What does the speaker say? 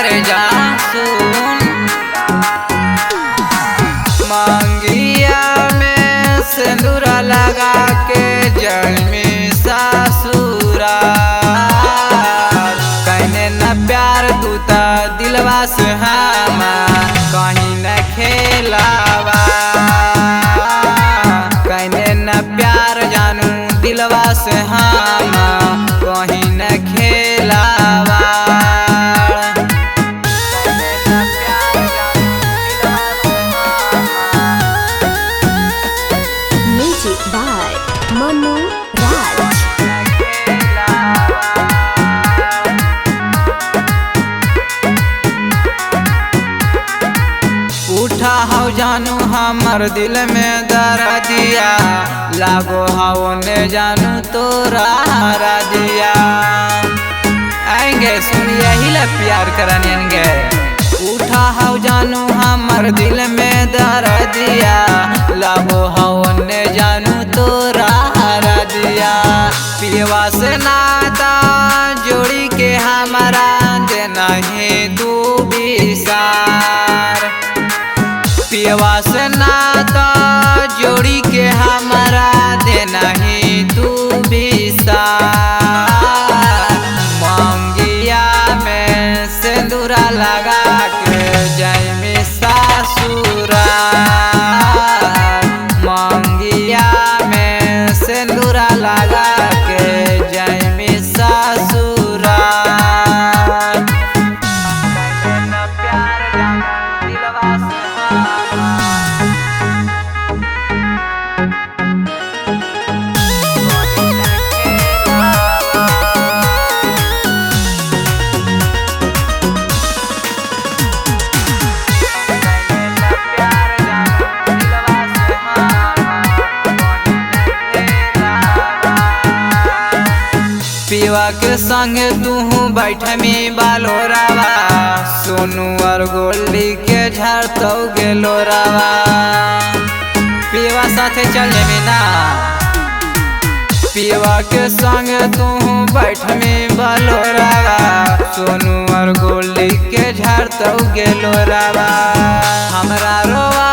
करे जा सुन। मांगिया में सिंदूरा लगा के जन्मी ससुरा, कहने न प्यार तू ता दिलवा से हम कहीं न खेलावा, कहने न प्यार जानू दिलवा से हम कहीं न खेलावा। Music by Manu Raj. उठा हो जानू हमर दिल में दर्दिया, लागो हो ने जानू तोरा हरा दिया। आएंगे सुन यही ला प्यार करानेंगे। उठा हो जानू हमर दिल में दर्दिया, लागो हो ने जानू तोरा हरा दिया। पियवा से नाता जोड़ी के हमारा देना है तू विसार, पियवा से नाता जोड़ी के हमारा देना ही तू विसार। मांगिया में सिंदूरा लगा के जन्मी ससुरा, मांगिया में सिंदूरा लगा के जन्मी ससुरा। पिवा के संग तू बैठ में बालोरावा, सोनू और गोल्डी के झड़तो गेलोरावा। पिवा साथे चले में ना, पिवा के संग तू बैठ में बालोरावा, सोनू और गोल्डी के झड़तो गेलोरावा। हमरा रोवा